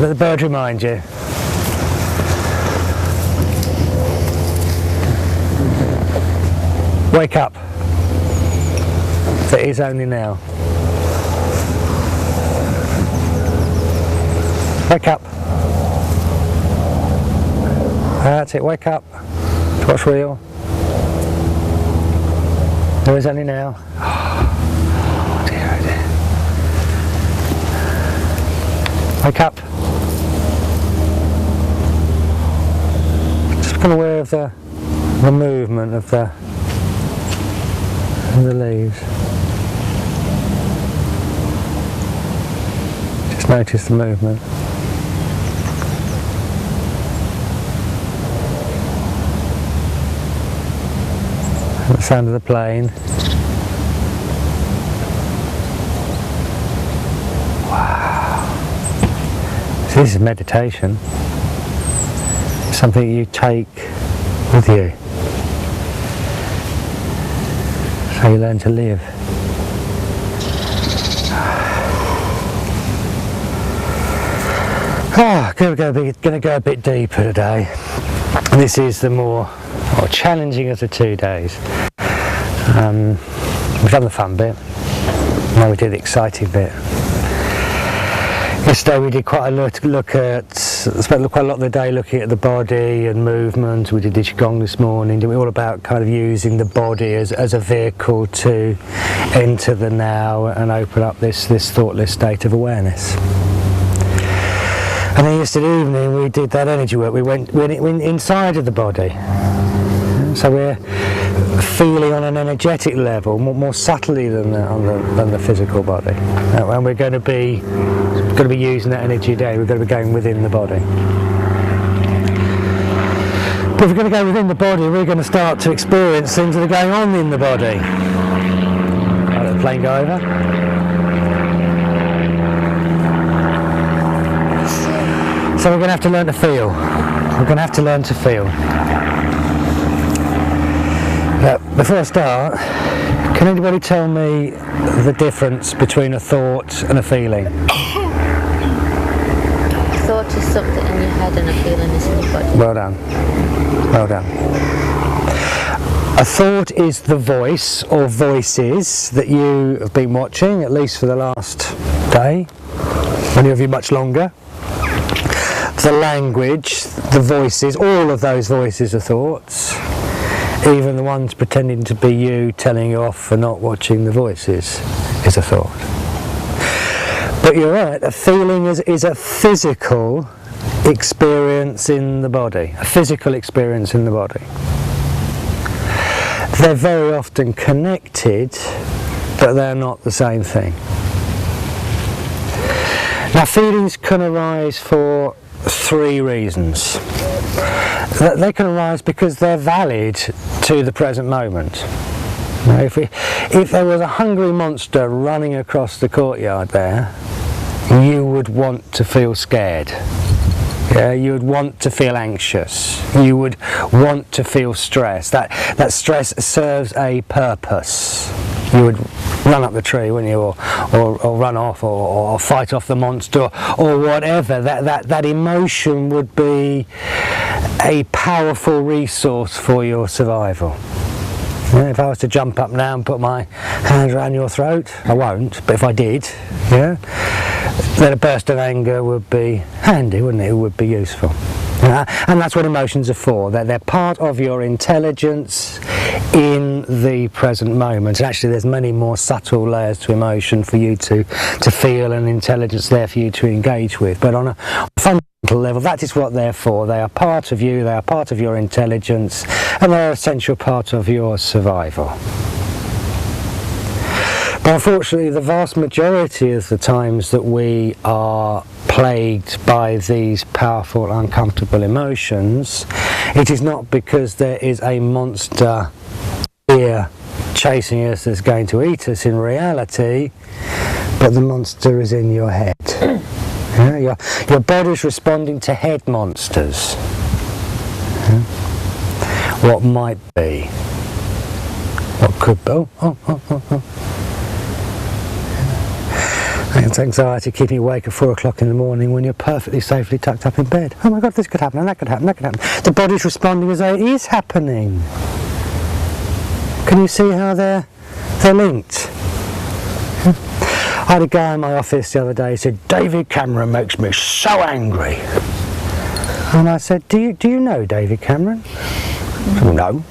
Let the bird remind you. Wake up. It is only now. Wake up. That's it, wake up. What's real? There is only now. Oh dear, oh dear. Wake up. Just become aware of the movement of the leaves. Just notice the movement. The sound of the plane. Wow. So this is meditation. It's something you take with you. It's how you learn to live. Going to go a bit deeper today. This is the more challenging of the 2 days. We've done the fun bit, now we did the exciting bit. Yesterday we did quite a spent quite a lot of the day looking at the body and movement. We did the Qigong this morning, we all about kind of using the body as a vehicle to enter the now and open up this thoughtless state of awareness. And then yesterday evening we did that energy work. We went inside of the body. So we're feeling on an energetic level, more subtly than the physical body. And we're going to be using that energy today. We're going to be going within the body. But if we're going to go within the body, we're going to start to experience things that are going on in the body. I'll let the plane go over. So we're going to have to learn to feel. We're going to have to learn to feel. Now, before I start, can anybody tell me the difference between a thought and a feeling? A thought is something in your head and a feeling is in your body. Well done. Well done. A thought is the voice or voices that you have been watching, at least for the last day, many of you much longer. The language, the voices, all of those voices are thoughts. Even the ones pretending to be you, telling you off for not watching the voices, is a thought. But you're right, a feeling is a physical experience in the body. A physical experience in the body. They're very often connected, but they're not the same thing. Now, feelings can arise for 3 reasons. They can arise because they're valid to the present moment. Now, if there was a hungry monster running across the courtyard there, you would want to feel scared. Yeah, you would want to feel anxious. You would want to feel stress. That stress serves a purpose. You would run up the tree, wouldn't you, or run off, or fight off the monster, or whatever. That emotion would be a powerful resource for your survival. Yeah, if I was to jump up now and put my hands around your throat, I won't, but if I did, yeah, then a burst of anger would be handy, wouldn't it? It would be useful. And that's what emotions are for. They're part of your intelligence in the present moment. And actually there's many more subtle layers to emotion for you to feel, and intelligence there for you to engage with. But on a fundamental level, that is what they're for. They are part of you, they are part of your intelligence, and they're an essential part of your survival. But unfortunately, the vast majority of the times that we are plagued by these powerful, uncomfortable emotions, it is not because there is a monster here chasing us that's going to eat us in reality, but the monster is in your head. Yeah, your body's responding to head monsters. Yeah. What might be? What could be? It's anxiety keeping you awake at 4 o'clock in the morning when you're perfectly safely tucked up in bed. Oh my God, this could happen, and that could happen, that could happen. The body's responding as though it is happening. Can you see how they're linked? I had a guy in my office the other day who said, David Cameron makes me so angry. And I said, do you know David Cameron? Said, no.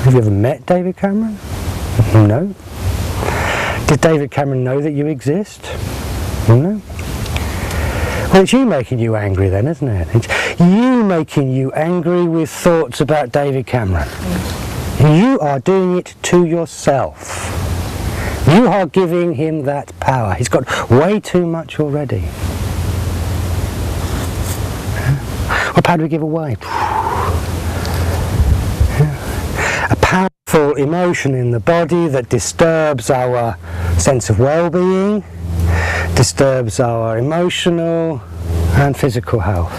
Have you ever met David Cameron? No. Did David Cameron know that you exist? No. Well, it's you making you angry then, isn't it? It's you making you angry with thoughts about David Cameron. You are doing it to yourself. You are giving him that power. He's got way too much already. What power do we give away? A powerful emotion in the body that disturbs our sense of well-being, disturbs our emotional and physical health.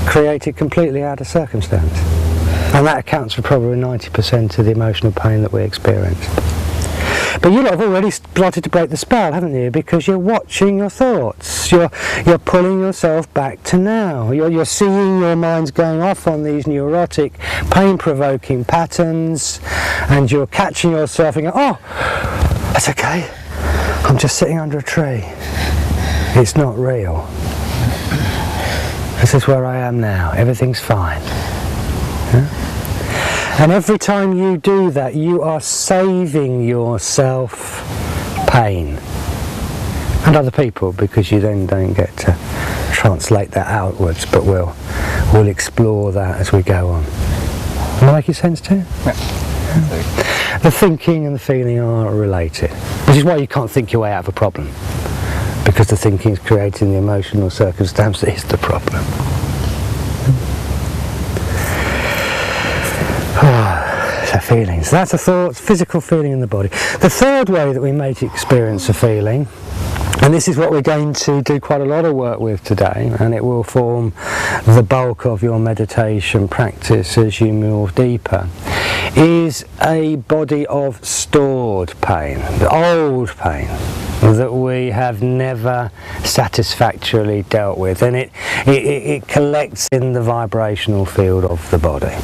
Created completely out of circumstance. And that accounts for probably 90% of the emotional pain that we experience. But you lot have already started to break the spell, haven't you? Because you're watching your thoughts. You're pulling yourself back to now. You're seeing your minds going off on these neurotic, pain-provoking patterns, and you're catching yourself and going, oh, that's okay. I'm just sitting under a tree. It's not real. This is where I am now. Everything's fine. Yeah? And every time you do that, you are saving yourself pain. And other people, because you then don't get to translate that outwards, but we'll explore that as we go on. Does that make sense to you? Yeah. The thinking and the feeling are related, which is why you can't think your way out of a problem. Because the thinking is creating the emotional circumstance that is the problem. So feelings, that's a thought, physical feeling in the body. The third way that we make experience a feeling, and this is what we're going to do quite a lot of work with today, and it will form the bulk of your meditation practice as you move deeper, is a body of stored pain, old pain, that we have never satisfactorily dealt with, and it collects in the vibrational field of the body.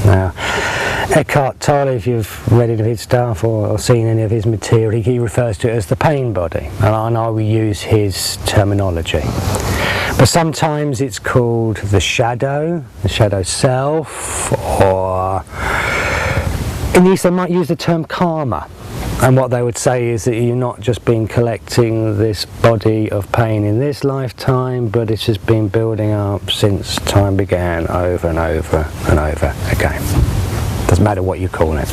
Now, Eckhart Tolle, if you've read any of his stuff or seen any of his material, he refers to it as the pain body, and I will use his terminology. But sometimes it's called the shadow self, or in the East they might use the term karma. And what they would say is that you're not just been collecting this body of pain in this lifetime, but it has been building up since time began, over and over and over again. Doesn't matter what you call it.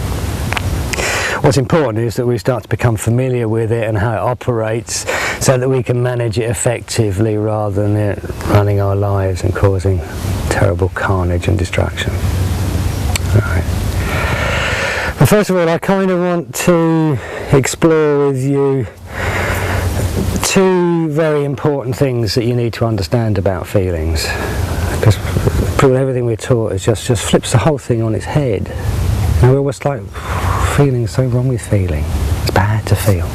What's important is that we start to become familiar with it and how it operates, so that we can manage it effectively rather than it running our lives and causing terrible carnage and destruction. All right. But first of all, I kind of want to explore with you two very important things that you need to understand about feelings. Because everything we're taught is just flips the whole thing on its head. And we're almost like, feeling's so wrong with feeling. It's bad to feel.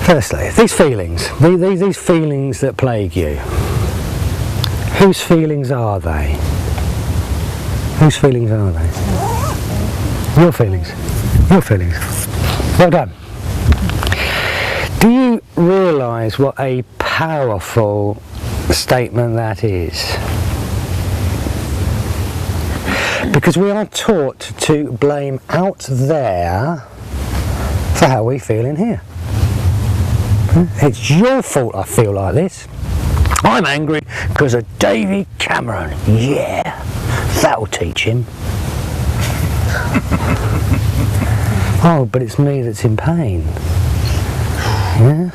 Firstly, these feelings that plague you, whose feelings are they? Whose feelings are they? Your feelings. Your feelings. Well done. Do you realise what a powerful statement that is? Because we are taught to blame out there for how we feel in here. It's your fault I feel like this. I'm angry because of David Cameron. Yeah. That'll teach him. Oh, but it's me that's in pain. Yeah?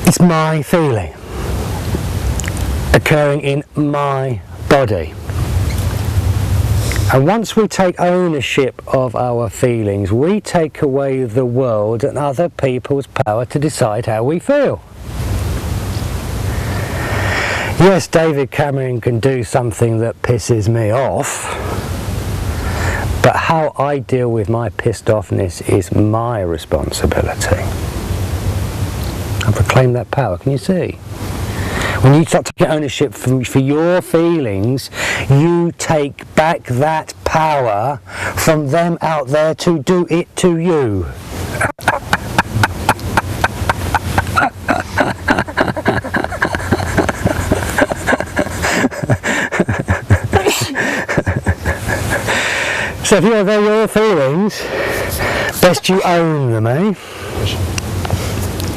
It's my feeling occurring in my body. And once we take ownership of our feelings, we take away the world and other people's power to decide how we feel. Yes, David Cameron can do something that pisses me off, but how I deal with my pissed offness is my responsibility. I proclaim that power. Can you see? When you start taking ownership for your feelings, you take back that power from them out there to do it to you. So if they're your feelings, best you own them, eh?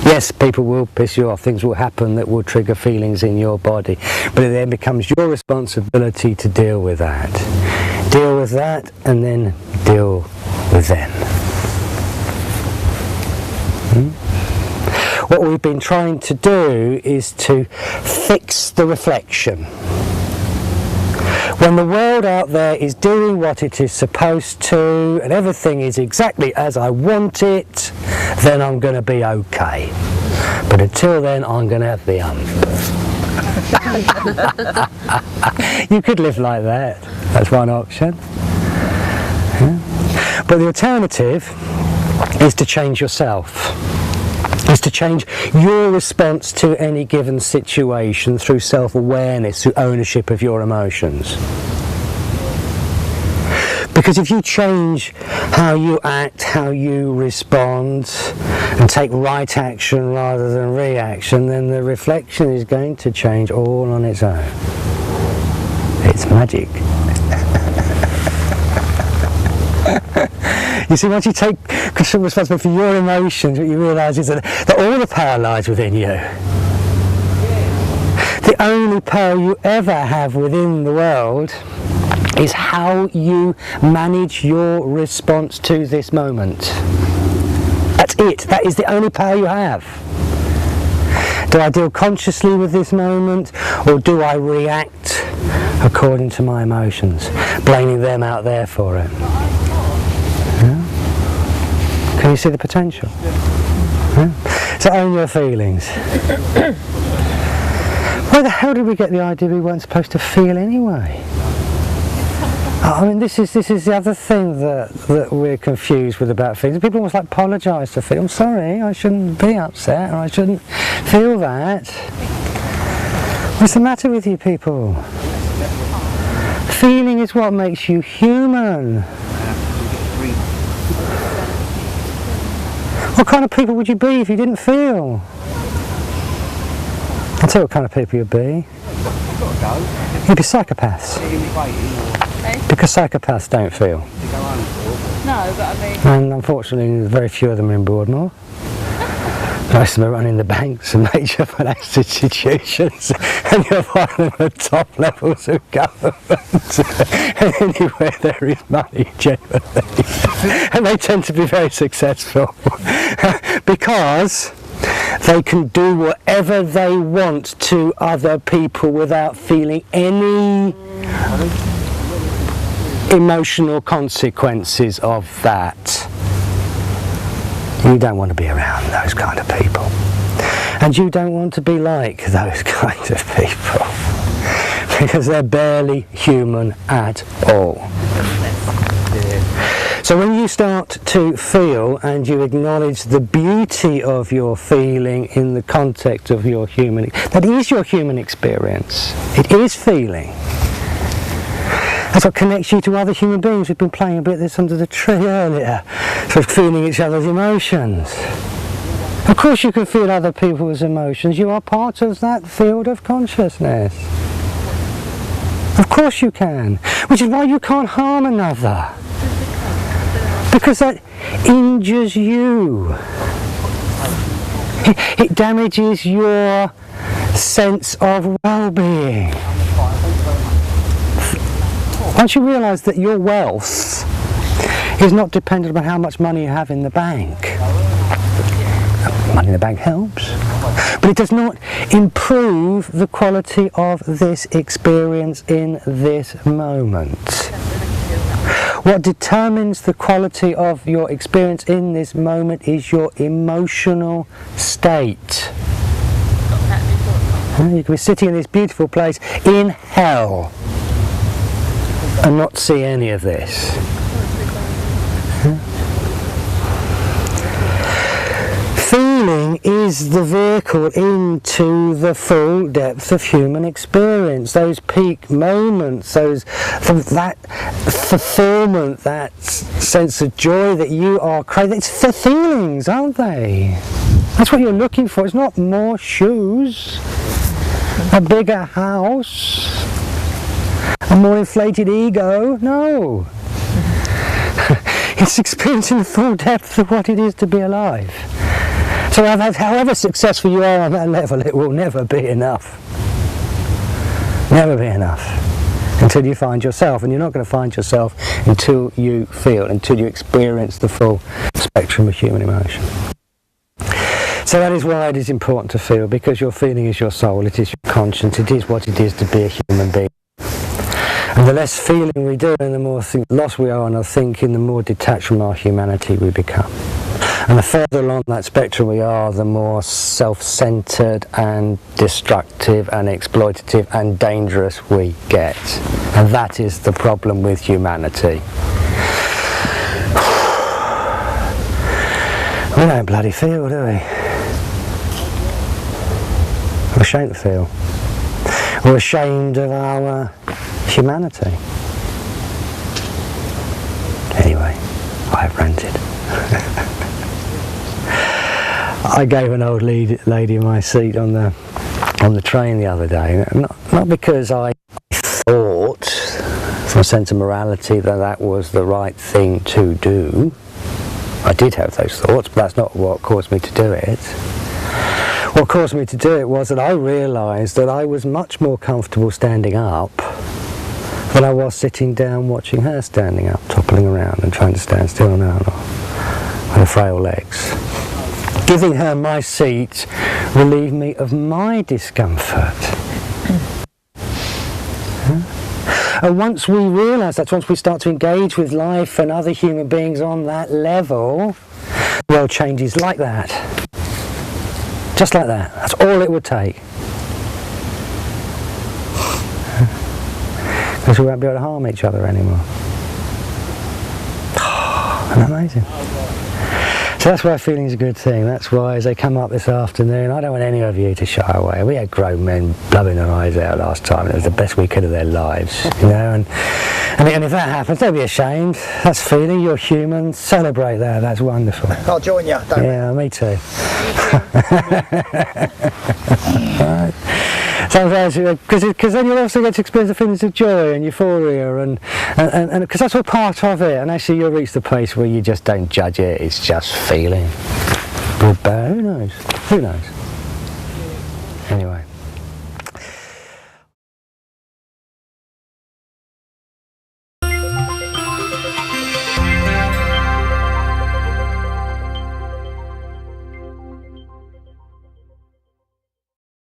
Yes, people will piss you off, things will happen that will trigger feelings in your body, but it then becomes your responsibility to deal with that. Deal with that and then deal with them. What we've been trying to do is to fix the reflection. When the world out there is doing what it is supposed to and everything is exactly as I want it, then I'm going to be okay. But until then, I'm going to have the hump. You could live like that. That's one option. Yeah. But the alternative is to change yourself. Is to change your response to any given situation through self-awareness, through ownership of your emotions. Because if you change how you act, how you respond, and take right action rather than reaction, then the reflection is going to change all on its own. It's magic. You see, once you take control responsibility for your emotions, what you realise is that all the power lies within you. The only power you ever have within the world is how you manage your response to this moment. That's it. That is the only power you have. Do I deal consciously with this moment, or do I react according to my emotions, blaming them out there for it? Yeah? Can you see the potential? Yeah? So own your feelings. Where the hell did we get the idea we weren't supposed to feel anyway? I mean, this is the other thing that we're confused with about feelings. People almost like apologise to feel. I'm sorry, I shouldn't be upset, or I shouldn't feel that. What's the matter with you people? Feeling is what makes you human. What kind of people would you be if you didn't feel? I'll tell you what kind of people you'd be. You'd be psychopaths. Because psychopaths don't feel. No, but I mean... And unfortunately, very few of them are in Broadmoor. Most of them are running the banks and major financial institutions, and you'll find them at top levels of government. And anywhere there is money, generally. And they tend to be very successful. Because they can do whatever they want to other people without feeling any emotional consequences of that. You don't want to be around those kind of people, and you don't want to be like those kind of people, because they're barely human at all. So when you start to feel and you acknowledge the beauty of your feeling in the context of your human, that is your human experience. It is feeling. That's what connects you to other human beings. We've been playing a bit of this under the tree earlier, sort of feeling each other's emotions. Of course you can feel other people's emotions. You are part of that field of consciousness. Of course you can. Which is why you can't harm another. Because that injures you. It damages your sense of well-being. Once you realise that your wealth is not dependent on how much money you have in the bank. Money in the bank helps, but it does not improve the quality of this experience in this moment. What determines the quality of your experience in this moment is your emotional state. You can be sitting in this beautiful place in hell and not see any of this. Feeling is the vehicle into the full depth of human experience. Those peak moments, that fulfillment, that sense of joy that you are craving. It's the feelings, aren't they? That's what you're looking for. It's not more shoes, a bigger house, a more inflated ego. No. It's experiencing the full depth of what it is to be alive. So however successful you are on that level, it will never be enough. Never be enough. Until you find yourself. And you're not going to find yourself until you feel, until you experience the full spectrum of human emotion. So that is why it is important to feel, because your feeling is your soul, it is your conscience, it is what it is to be a human being. And the less feeling we do and the more lost we are on our thinking, the more detached from our humanity we become. And the further along that spectrum we are, the more self-centered and destructive and exploitative and dangerous we get. And that is the problem with humanity. We don't bloody feel, do we? We're ashamed to feel. We're ashamed of our humanity. Anyway, I've ranted. I gave an old lady my seat on the train the other day, not because I thought, from a sense of morality, that was the right thing to do. I did have those thoughts, but that's not what caused me to do it. What caused me to do it was that I realised that I was much more comfortable standing up than I was sitting down watching her standing up, toppling around and trying to stand still on her frail legs. Giving her my seat relieved me of my discomfort. And once we realise that, once we start to engage with life and other human beings on that level, the world changes like that. Just like that. That's all it would take. Because we won't be able to harm each other anymore. Isn't that amazing? So that's why feeling's a good thing. That's why as they come up this afternoon, I don't want any of you to shy away. We had grown men blubbing their eyes out last time. It was the best weekend of their lives, you know. And if that happens, don't be ashamed. That's feeling. You're human. Celebrate that. That's wonderful. I'll join you. Yeah, me too. Right. Sometimes, because then you'll also get to experience the feelings of joy and euphoria, and because that's all part of it. And actually, you'll reach the place where you just don't judge it. It's just feeling. Good, bad. Who knows? Who knows? Anyway.